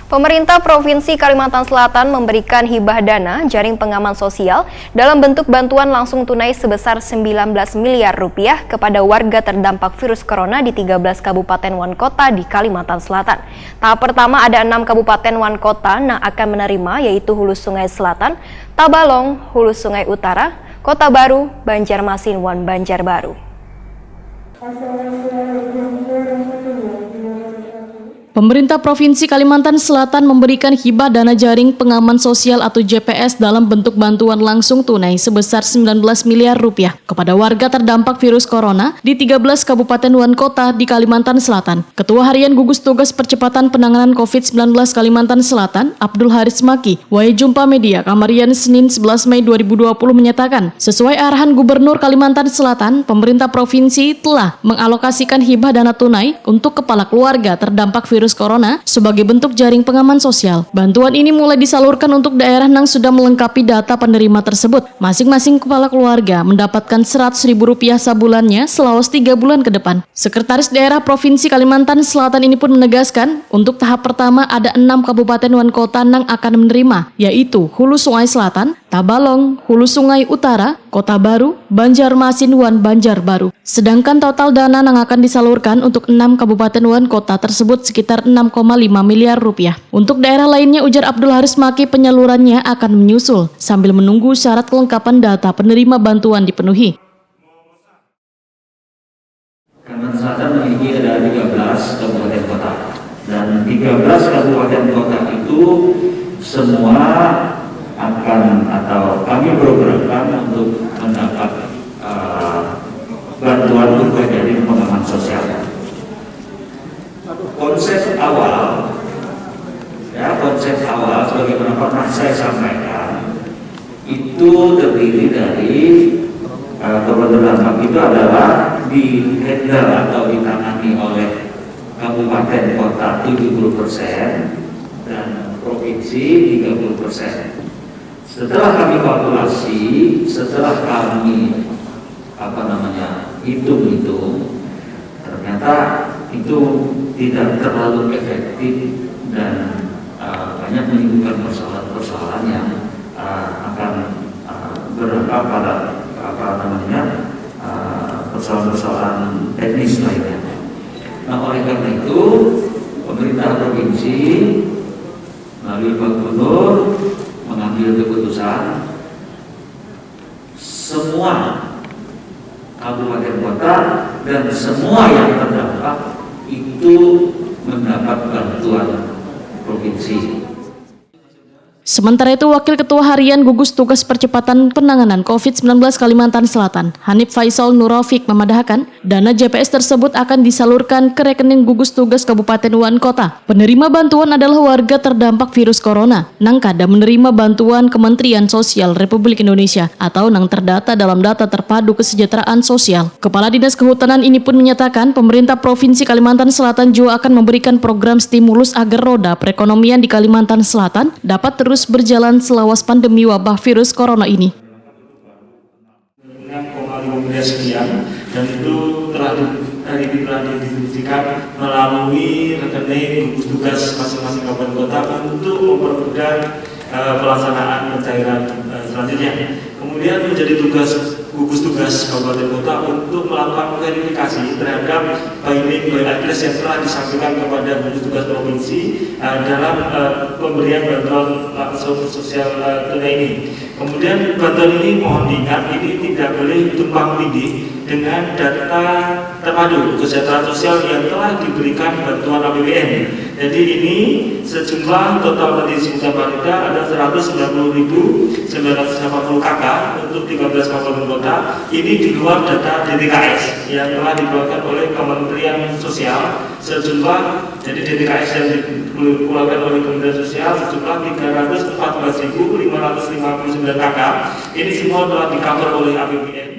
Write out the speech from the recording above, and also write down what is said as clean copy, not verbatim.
Pemerintah Provinsi Kalimantan Selatan memberikan hibah dana jaring pengaman sosial dalam bentuk bantuan langsung tunai sebesar 19 miliar rupiah kepada warga terdampak virus corona di 13 kabupaten wan kota di Kalimantan Selatan. Tahap pertama ada 6 kabupaten wan kota yang akan menerima, yaitu Hulu Sungai Selatan, Tabalong, Hulu Sungai Utara, Kota Baru, Banjarmasin, wan Banjarbaru. Pemerintah Provinsi Kalimantan Selatan memberikan hibah dana jaring pengaman sosial atau JPS dalam bentuk bantuan langsung tunai sebesar 19 miliar rupiah kepada warga terdampak virus corona di 13 kabupaten wan kota di Kalimantan Selatan. Ketua Harian Gugus Tugas Percepatan Penanganan COVID-19 Kalimantan Selatan, Abdul Haris Maki, wae jumpa media Kamarian Senin 11 Mei 2020 menyatakan, sesuai arahan Gubernur Kalimantan Selatan, pemerintah provinsi telah mengalokasikan hibah dana tunai untuk kepala keluarga terdampak virus corona sebagai bentuk jaring pengaman sosial. Bantuan ini mulai disalurkan untuk daerah yang sudah melengkapi data penerima tersebut. Masing-masing kepala keluarga mendapatkan Rp100.000 sabulannya selama 3 bulan ke depan. Sekretaris Daerah Provinsi Kalimantan Selatan ini pun menegaskan, untuk tahap pertama ada 6 kabupaten wan kota yang akan menerima, yaitu Hulu Sungai Selatan, Tabalong, Hulu Sungai Utara, Kota Baru, Banjarmasin, wan Banjarbaru. Sedangkan total dana yang akan disalurkan untuk 6 kabupaten wan kota tersebut sekitar 6,5 miliar rupiah. Untuk daerah lainnya, ujar Abdul Haris Maki, penyalurannya akan menyusul sambil menunggu syarat kelengkapan data penerima bantuan dipenuhi. Kalimantan Selatan memiliki ada 13 kabupaten kota, dan 13 kabupaten kota itu semua akan atau kami programkan untuk mendapat bantuan berupa jaring pengaman sosial. Konsep awal sebagaimana pernah saya sampaikan, itu terdiri dari korban terdampak itu adalah di-handle atau ditangani oleh kabupaten kota 70% dan provinsi 30%. Setelah kami kalkulasi, setelah kami hitung-hitung, ternyata itu tidak terlalu efektif dan banyak menimbulkan persoalan-persoalan yang akan berdampak pada persoalan-persoalan teknis lainnya. Nah, oleh karena itu pemerintah provinsi melalui Pak Gubernur mengambil keputusan semua kabupaten kota dan semua yang terdampak itu mendapat bantuan provinsi. Sementara itu, Wakil Ketua Harian Gugus Tugas Percepatan Penanganan COVID-19 Kalimantan Selatan, Hanif Faisal Nurofik, memadahkan dana JPS tersebut akan disalurkan ke rekening Gugus Tugas Kabupaten wan kota. Penerima bantuan adalah warga terdampak virus corona, nang kada menerima bantuan Kementerian Sosial Republik Indonesia atau nang terdata dalam data terpadu kesejahteraan sosial. Kepala Dinas Kehutanan ini pun menyatakan pemerintah Provinsi Kalimantan Selatan juga akan memberikan program stimulus agar roda perekonomian di Kalimantan Selatan dapat terus berjalan selawas pandemi wabah virus corona ini. 6,5 miliar sekian, dan itu telah didistribusikan melalui rekening gugus tugas masing-masing kabupaten kota untuk mempermudah pelaksanaan pencairan selanjutnya. Kemudian menjadi tugas gugus tugas kabupaten kota untuk melakukan verifikasi terhadap by address yang telah disampaikan kepada gugus tugas provinsi dalam pemberian bantuan langsung sosial tunai ini. Kemudian bantuan ini mohon diingat, ini tidak boleh tumpang tindih dengan data terpadu kesejahteraan sosial yang telah diberikan bantuan APBN. Jadi ini sejumlah total tadi disebutkan Pak ada 190.980 KK untuk 13 kabupaten kota. Ini di luar data DTKS yang telah dikeluarkan oleh Kementerian Sosial sejumlah, jadi DTKS yang dikeluarkan oleh Kementerian Sosial sejumlah 314.559 KK. Ini semua telah di-cover oleh APBN.